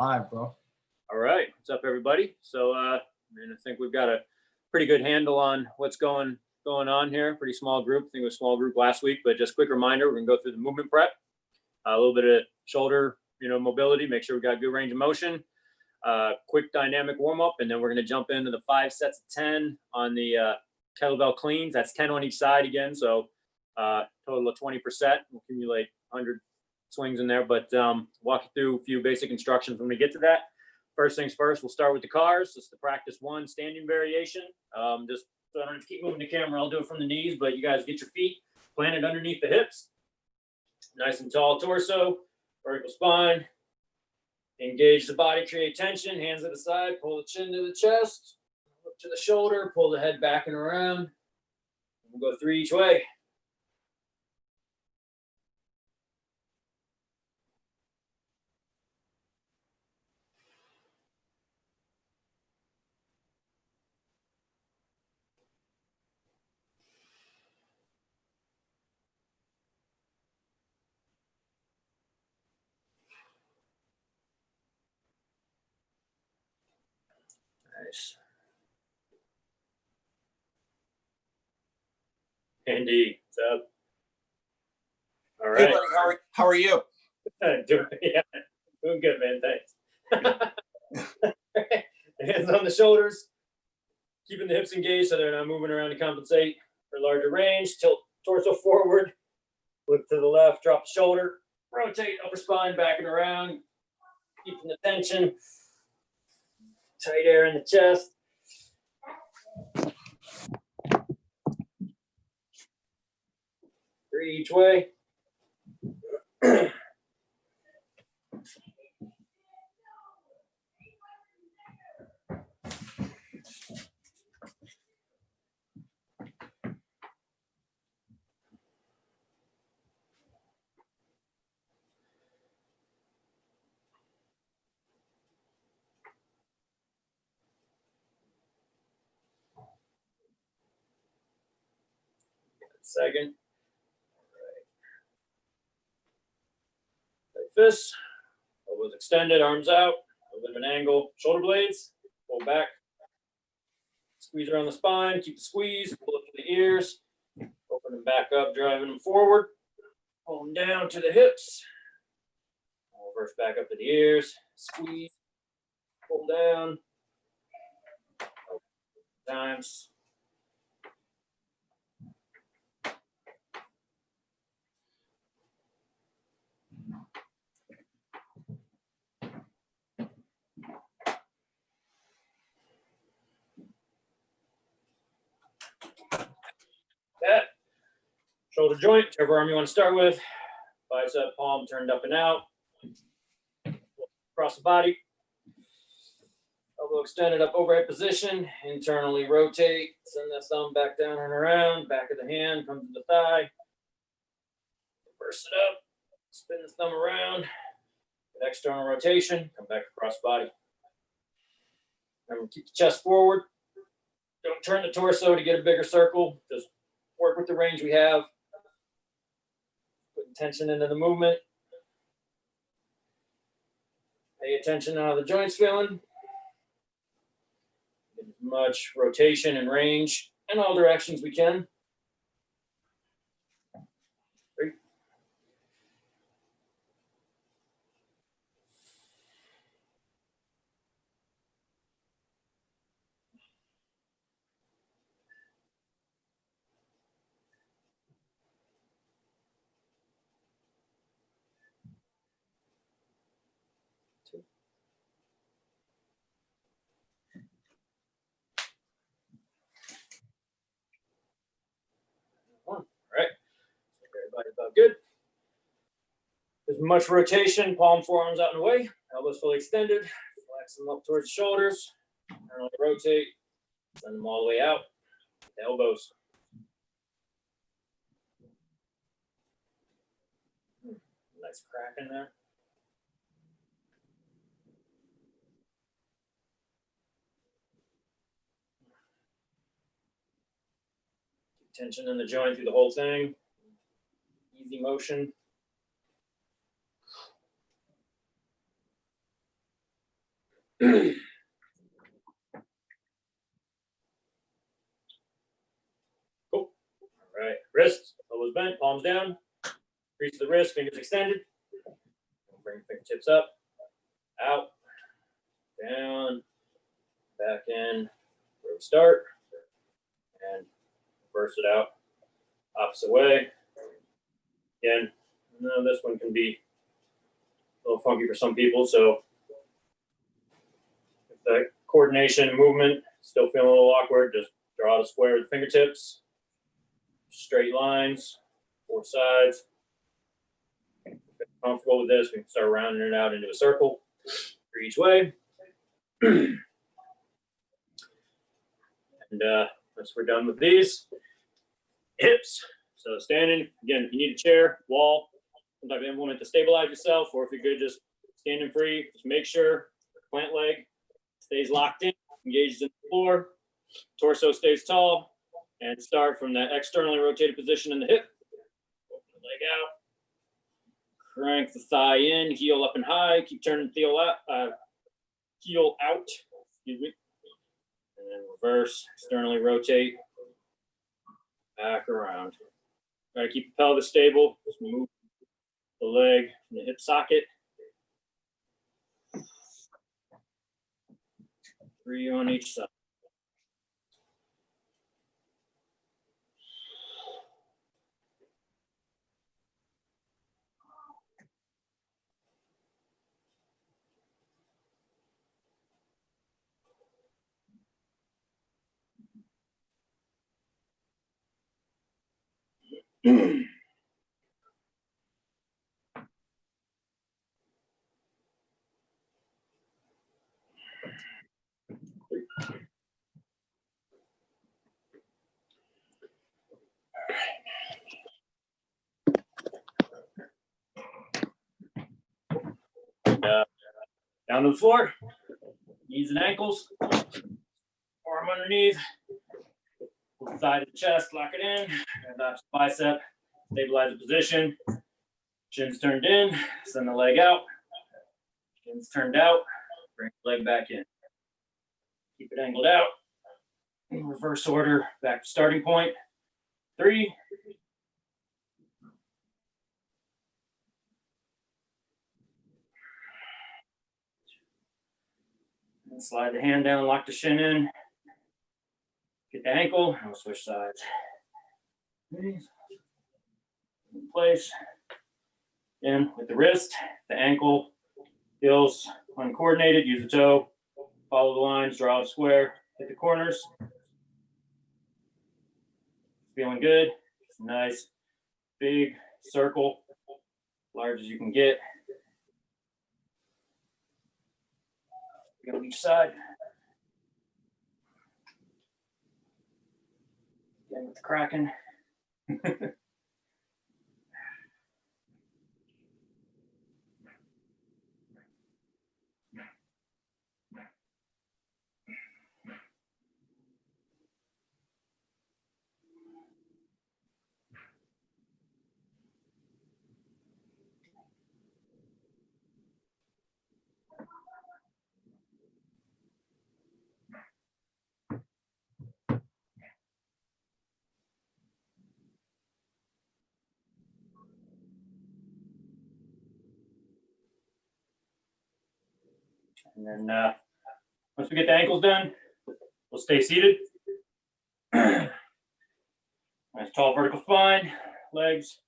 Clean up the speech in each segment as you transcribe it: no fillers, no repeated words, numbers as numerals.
Live, bro. All right, what's up, everybody? So, I think we've got a pretty good handle on what's going on here. Pretty small group. I think it was a small group last week, but just quick reminder: we're gonna go through the movement prep, a little bit of shoulder, mobility. Make sure we got good range of motion. Quick dynamic warm up, and then we're gonna jump into the 5 sets of 10 on the Kettlebell Cleans. That's 10 on each side again, so total of 20%. We'll accumulate 100 swings in there, but walk you through a few basic instructions when we get to that. First things first, we'll start with the cars. This is the practice 1 standing variation. Just so I don't have to keep moving the camera, I'll do it from the knees, but you guys get your feet planted underneath the hips. Nice and tall torso, vertical spine. Engage the body, create tension, hands at the side, pull the chin to the chest, look to the shoulder, pull the head back and around. We'll go 3 each way. Nice. Andy, what's up? All right. Hey, buddy, how are you? Doing good, man. Thanks. Hands on the shoulders, keeping the hips engaged so they're not moving around to compensate for larger range. Tilt torso forward, look to the left, drop the shoulder, rotate upper spine back and around, keeping the tension. Tight air in the chest. Three each way. Second. Right fist. Elbows extended, arms out. A little bit of an angle. Shoulder blades. Pull back. Squeeze around the spine. Keep the squeeze. Pull up to the ears. Open them back up, driving them forward. Pull them down to the hips. Reverse back up to the ears. Squeeze. Pull down. Times. That shoulder joint, whichever arm you want to start with. Bicep, palm turned up and out. Across the body. Elbow extended up, overhead position. Internally rotate. Send that thumb back down and around. Back of the hand comes to the thigh. Reverse it up. Spin the thumb around. Get external rotation. Come back across body. Remember, keep the chest forward. Don't turn the torso to get a bigger circle. Just work with the range we have. Putting tension into the movement. Pay attention to how the joint's feeling. Get as much rotation and range in all directions we can. 3. All right. Everybody about good. As much rotation, palm forearms out and away, elbows fully extended. Flex them up towards the shoulders. Internally rotate. Send them all the way out. The elbows. Nice crack in there. Tension in the joint through the whole thing. Easy motion. Cool. All right, wrists, elbows bent, palms down. Crease the wrist, fingers extended. Bring fingertips up, out, down, back in, where we start, and reverse it out, opposite way. Again, this one can be a little funky for some people, so if the coordination and movement still feeling a little awkward, just draw out a square with the fingertips, straight lines, 4 sides. If you're comfortable with this, we can start rounding it out into a circle for each way. And once we're done with these, hips. So standing, again, if you need a chair, wall, some type of implement to stabilize yourself, or if you're good just standing free, just make sure plant leg stays locked in, engaged in the floor, torso stays tall, and start from that externally rotated position in the hip. Open the leg out, crank the thigh in, heel up and high, keep turning the heel out, excuse me, and then reverse, externally rotate, back around. Try to keep the pelvis stable, just move the leg from the hip socket. 3 on each side. Down to the floor, knees and ankles, arm underneath, pull the thigh to the chest, lock it in, grab the bicep, stabilize the position, chin's turned in, send the leg out, chin's turned out, bring the leg back in. Keep it angled out, in reverse order, back to starting point, 3, and slide the hand down, lock the shin in, get the ankle, and we'll switch sides. In place, in with the wrist, the ankle feels uncoordinated, use the toe, follow the lines, draw a square, hit the corners. Feeling good, it's a nice big circle, large as you can get. Go on each side. Again with the cracking. And then once we get the ankles done, we'll stay seated. Nice tall vertical spine, legs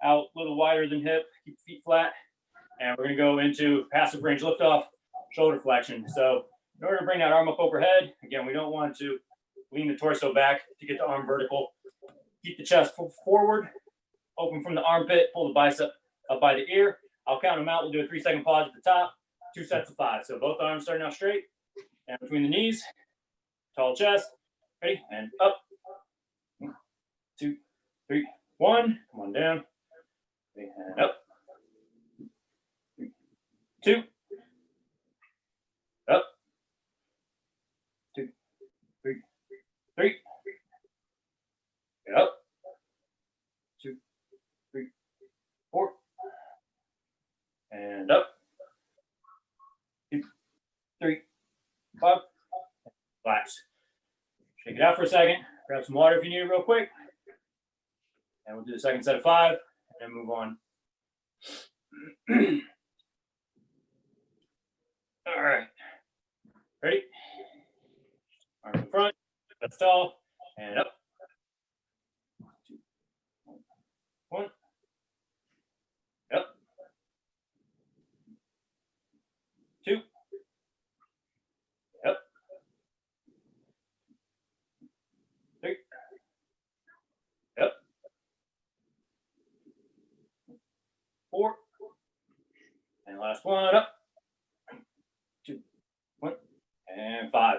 out a little wider than hip, keep feet flat. And we're gonna go into passive range liftoff, shoulder flexion. So in order to bring that arm up overhead, again, we don't want to lean the torso back to get the arm vertical. Keep the chest forward, open from the armpit, pull the bicep up by the ear. I'll count them out. We'll do a 3-second pause at the top, 2 sets of 5. So both arms starting out straight, and between the knees, tall chest, ready, and up. 1, 2, 3, 1. Come on down, and up. 2, up. 2, 3, 3, up. 2, 3, 4, and up. 2, 3, up, relax. Shake it out for a second. Grab some water if you need it real quick. And we'll do the second set of 5 and then move on. All right. Ready? Arms in front, that's tall, and up. 2, 1. Up. 2. Up. 3. Up. 4. And last one, up. 2, 1, and 5.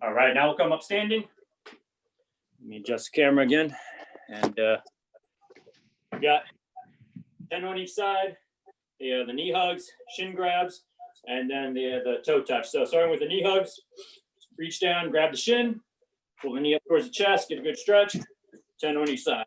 All right, now we'll come up standing. Let me adjust the camera again. And we got 10 on each side, the knee hugs, shin grabs, and then the toe touch. So starting with the knee hugs, reach down, grab the shin, pull the knee up towards the chest, get a good stretch, 10 on each side.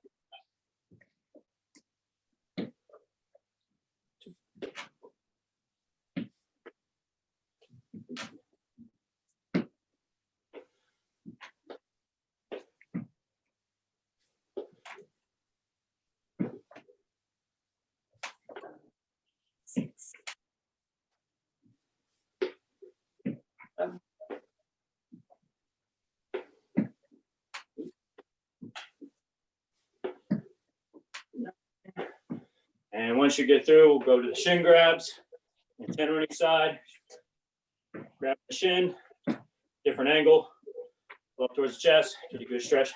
6. And once you get through, we'll go to the shin grabs. And 10 on each side. Grab the shin, different angle, go up towards the chest, get a good stretch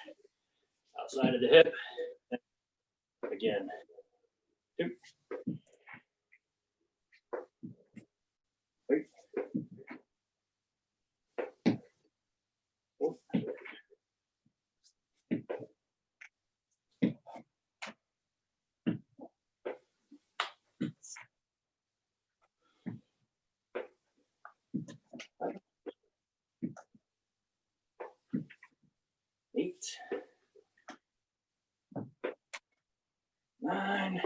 outside of the hip. Again. 2. 3. 4. 8. 9.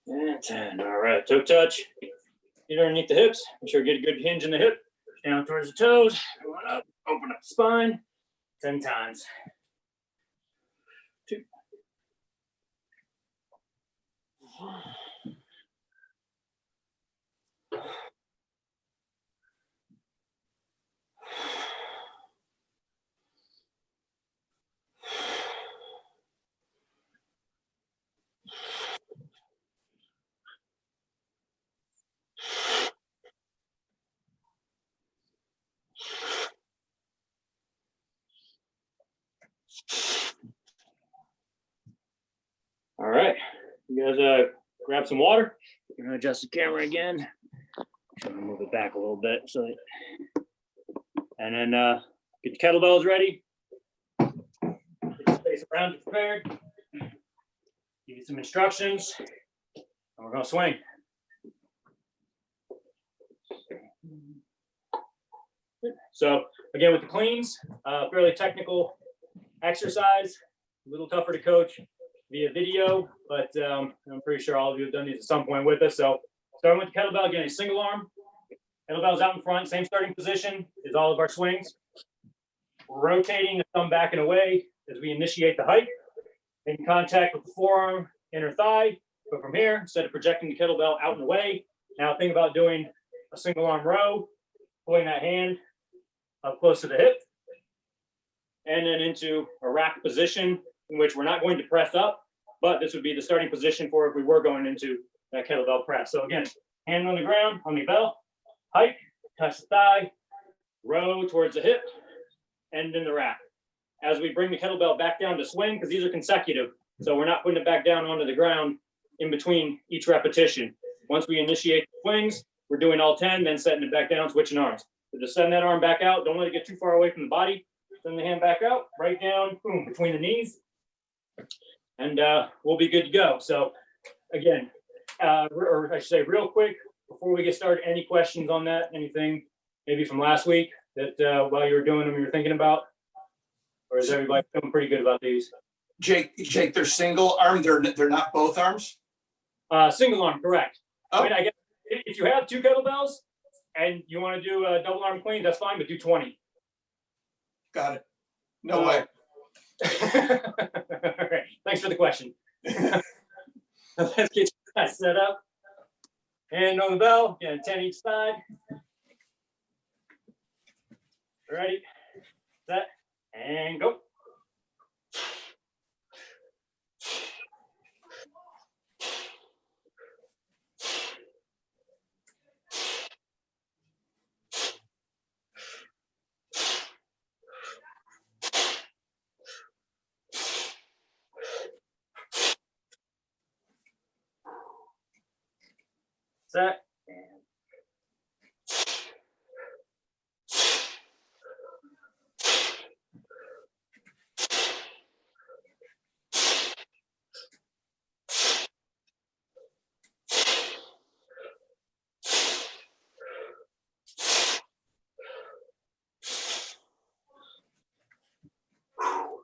And 10. All right, toe touch. Get underneath the hips. Make sure you get a good hinge in the hip. Down towards the toes. Going up. Open up the spine. 10 times. 2. 'All right, you guys grab some water. You're gonna adjust the camera again. I'm gonna move it back a little bit so that, and then get the kettlebells ready. Get the space around you prepared. Give you some instructions, and we're gonna swing. So again, with the cleans, fairly technical exercise, a little tougher to coach via video, but I'm pretty sure all of you have done these at some point with us. So starting with the kettlebell, again, a single arm. Kettlebell's out in front, same starting position as all of our swings. Rotating the thumb back and away as we initiate the hike. Making contact with the forearm, inner thigh. But from here, instead of projecting the kettlebell out and away, now think about doing a single arm row, pulling that hand up close to the hip, and then into a rack position in which we're not going to press up, but this would be the starting position for if we were going into that kettlebell press. So again, hand on the ground, on the bell, hike, touch the thigh, row towards the hip, and in the rack. As we bring the kettlebell back down to swing, because these are consecutive, so we're not putting it back down onto the ground in between each repetition. Once we initiate the swings, we're doing all 10, then setting it back down, switching arms. So just send that arm back out. Don't let it get too far away from the body. Send the hand back out, right down, boom, between the knees. And we'll be good to go. So again, or I should say real quick, before we get started, any questions on that? Anything maybe from last week that while you were doing them, you were thinking about? Or is everybody feeling pretty good about these? Jake, they're single arm. They're not both arms. Single arm, correct. Oh. I mean, I guess If you have 2 kettlebells and you want to do a double arm clean, that's fine, but do 20. Got it. No way. All right. Thanks for the question. Let's get that set up. Hand on the bell, again, 10 each side. Ready, set, and go. Set.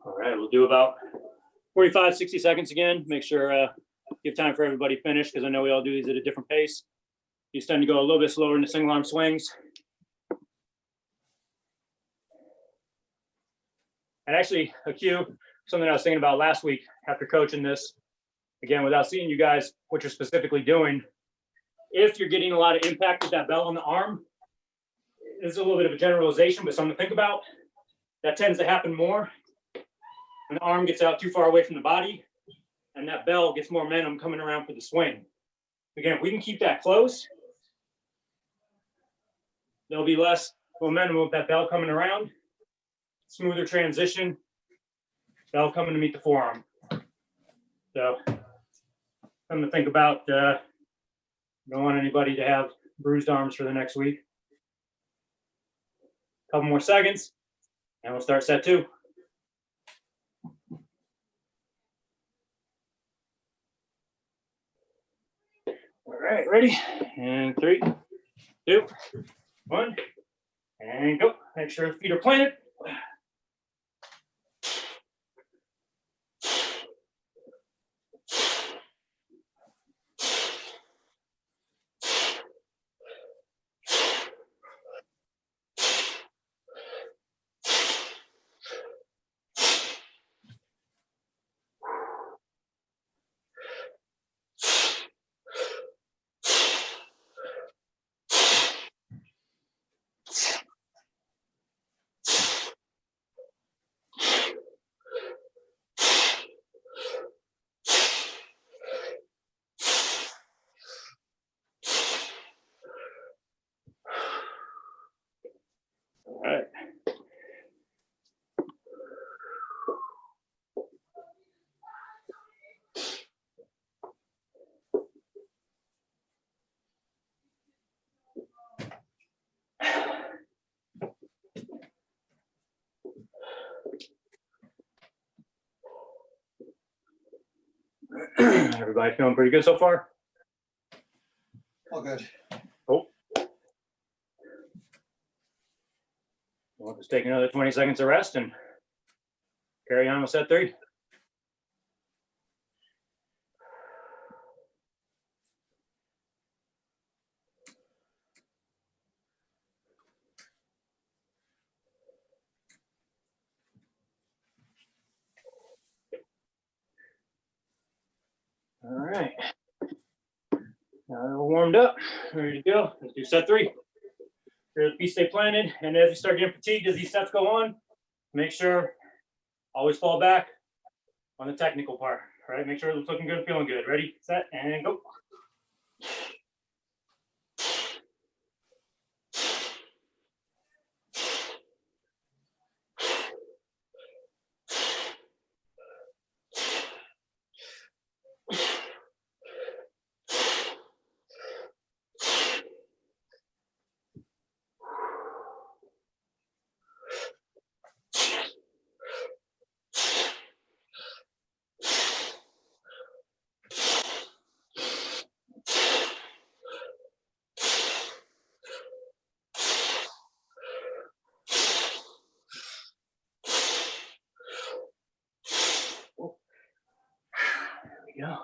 All right, we'll do about 45, 60 seconds again. Make sure give time for everybody to finish, because I know we all do these at a different pace. These tend to go a little bit slower in the single arm swings. And actually, a cue, something I was thinking about last week after coaching this, again, without seeing you guys what you're specifically doing, if you're getting a lot of impact with that bell on the arm, this is a little bit of a generalization, but something to think about. That tends to happen more when the arm gets out too far away from the body, and that bell gets more momentum coming around for the swing. Again, if we can keep that close, there'll be less momentum with that bell coming around, smoother transition, bell coming to meet the forearm. So something to think about. Don't want anybody to have bruised arms for the next week. Couple more seconds, and we'll start set 2. All right, ready? And 3, 2, 1, and go. Make sure feet are planted. All right. Everybody feeling pretty good so far? All good. Cool. We'll just take another 20 seconds of rest and carry on with set 3. All right. Now that we're warmed up, ready to go. Let's do set 3. Your feet stay planted, and as you start getting fatigued as these sets go on, make sure always fall back on the technical part. All right, make sure it's looking good, feeling good. Ready, set, and go. There we go.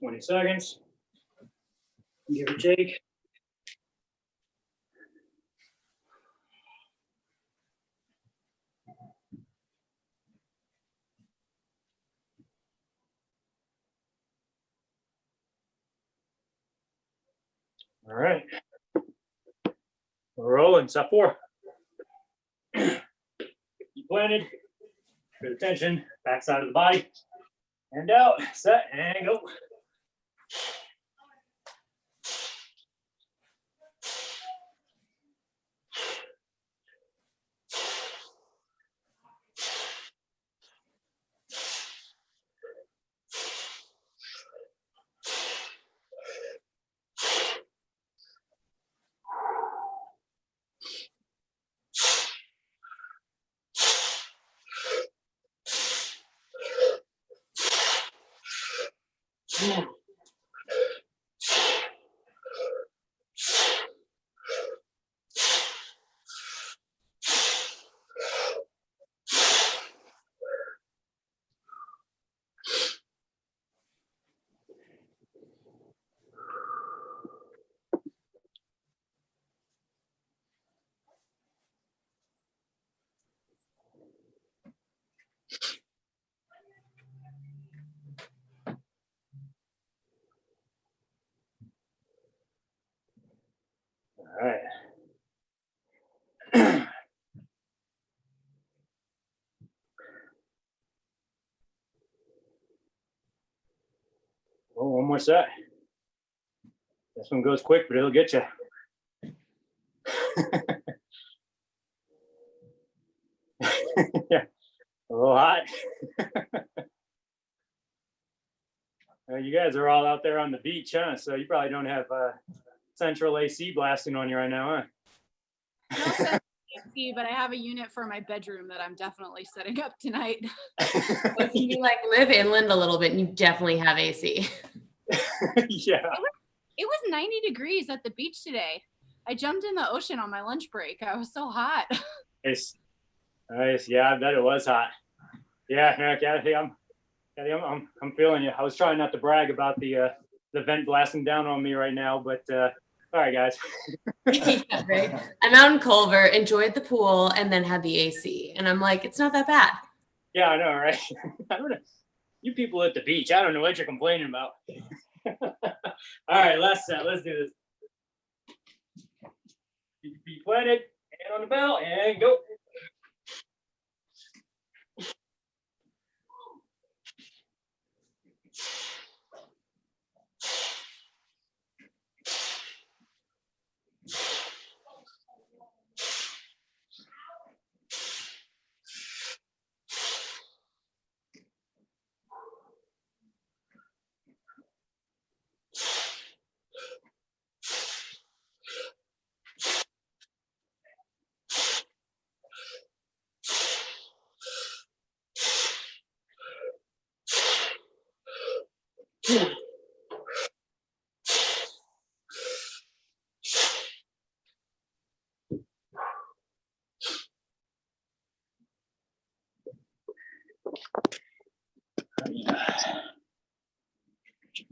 20 seconds. Give or take. All right. We're rolling. Step 4. Keep planted. Good attention. Back side of the body. Hand out. Set and go. All right. Oh, one more set. This one goes quick, but it'll get you. Yeah, a little hot. You guys are all out there on the beach, huh? So you probably don't have central AC blasting on you right now, No central AC, but I have a unit for my bedroom that I'm definitely setting up tonight. huh? If you like live inland a little bit, you definitely have AC. Yeah. It was 90 degrees at the beach today. I jumped in the ocean on my lunch break. I was so hot. Nice. Nice. Yeah, I bet it was hot. Yeah, I'm feeling you. I was trying not to brag about the vent blasting down on me right now, but all right, guys. Yeah, right. I'm out in Culver, enjoyed the pool, and then had the AC. And I'm like, it's not that bad. Yeah, I know, right? I don't know. You people at the beach, I don't know what you're complaining about. All right, last set. Let's do this. Be planted, hand on the bell, and go.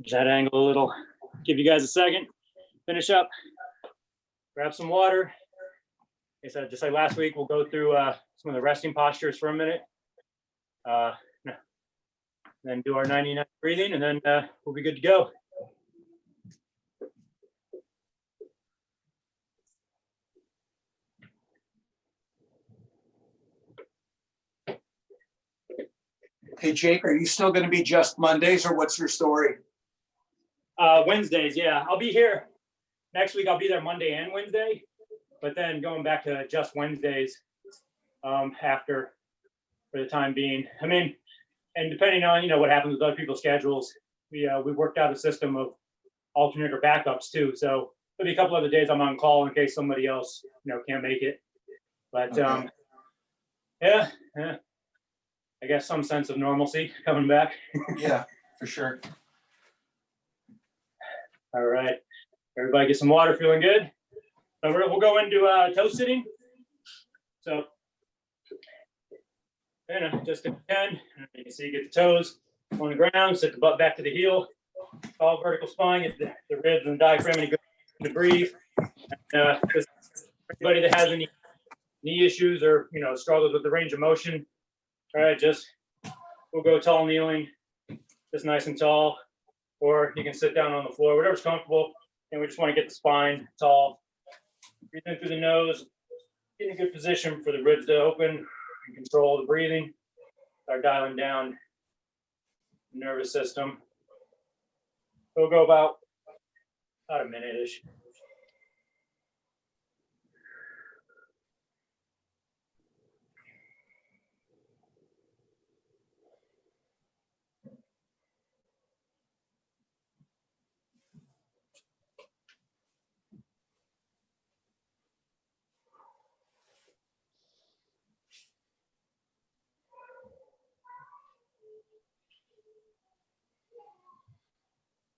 That angle a little. Give you guys a second. Finish up. Grab some water. Like I said, just like last week, we'll go through some of the resting postures for a minute. Then do our 99 breathing, and then we'll be good to go. Hey, Jake, are you still going to be just Mondays, or what's your story? Wednesdays, yeah. I'll be here. Next week, I'll be there Monday and Wednesday. But then going back to just Wednesdays after, for the time being. I mean, and depending on, what happens with other people's schedules, we worked out a system of alternate or backups too. So there'll be a couple other days I'm on call in case somebody else, can't make it. But Okay. yeah, I guess some sense of normalcy coming back. Yeah, for sure. All right, everybody get some water, feeling good. So we'll go into toe sitting. So, just to 10, you can see, get the toes on the ground, sit the butt back to the heel, tall vertical spine, get the ribs and the diaphragm and to breathe. Just anybody that has any knee issues or struggles with the range of motion, all right, we'll go tall kneeling, just nice and tall, or you can sit down on the floor, whatever's comfortable. And we just want to get the spine tall. Breathe in through the nose, get in a good position for the ribs to open and control the breathing. Start dialing down the nervous system. We'll go about a minute-ish.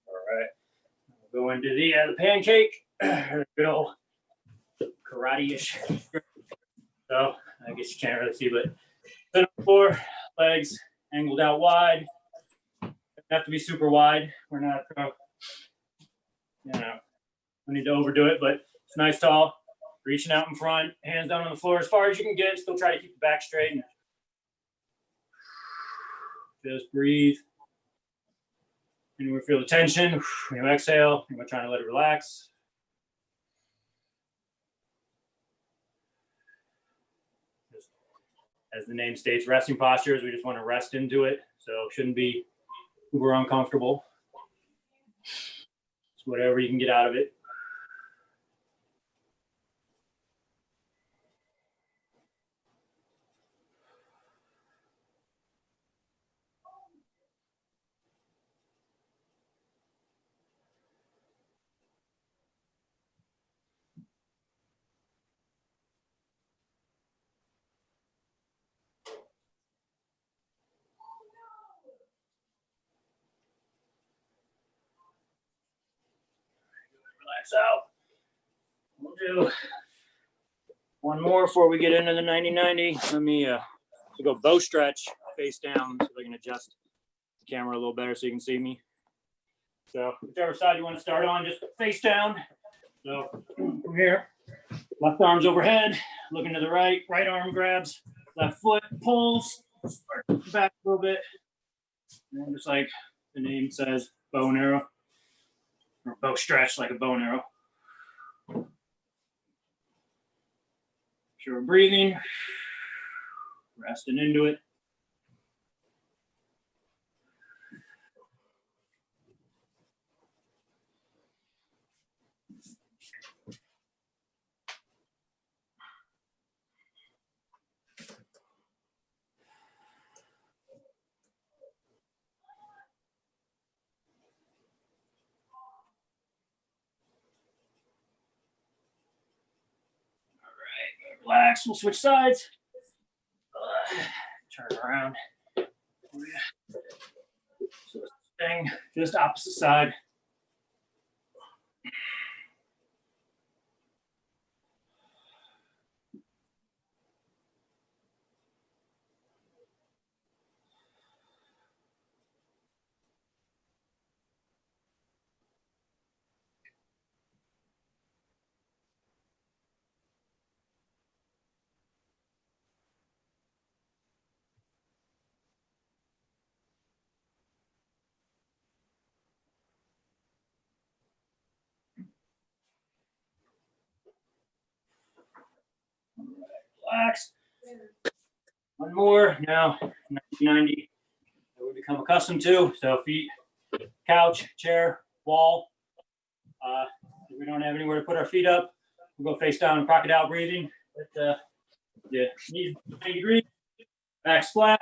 All right, we'll go into the pancake, good old karate-ish. So I guess you can't really see, but sit on the floor, legs angled out wide. Doesn't have to be super wide. We're not, we need to overdo it, but it's nice tall. Reaching out in front, hands down on the floor as far as you can get. Still try to keep the back straight. And just breathe. And we feel the tension. When you exhale, we're trying to let it relax. Just, as the name states, resting postures. We just want to rest into it. So it shouldn't be uber uncomfortable. It's whatever you can get out of it. Relax out. We'll do one more before we get into the 90-90. Let me go bow stretch face down so I can adjust the camera a little better so you can see me. So whichever side you want to start on, just face down. So from here, left arm's overhead, looking to the right, right arm grabs, left foot pulls, back a little bit. And just like the name says, bow and arrow, or bow stretch like a bow and arrow. Sure, we're breathing, resting into it. Relax, we'll switch sides. Turn around. So thing, just opposite side. Relax. One more. Now, 90 that we become accustomed to. So feet, couch, chair, wall. If we don't have anywhere to put our feet up, we'll go face down and crocodile breathing. But, knees 90 degrees, back's flat.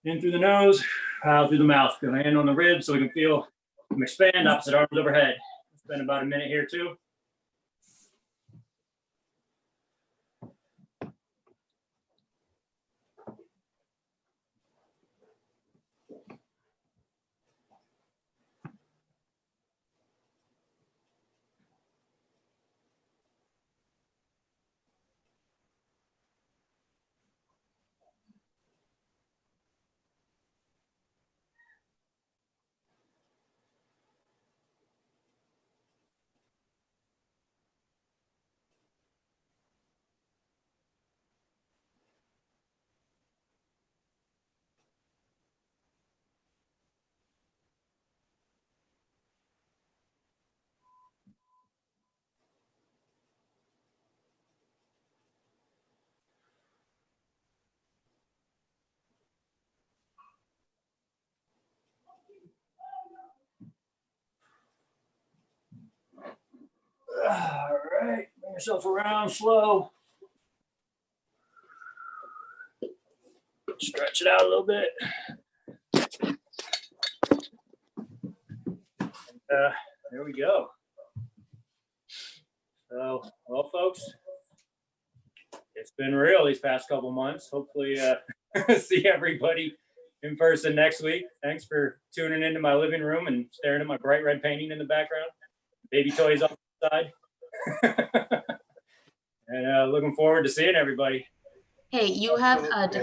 In through the nose, out through the mouth. Go hand on the ribs so we can feel them expand. Opposite arms overhead. Spend about a minute here too. yourself around slow. Stretch it out a little bit. There we go. So, well, folks, it's been real these past couple months. Hopefully, see everybody in person next week. Thanks for tuning into my living room and staring at my bright red painting in the background. Baby toys on the side. And looking forward to seeing everybody. Hey, you have a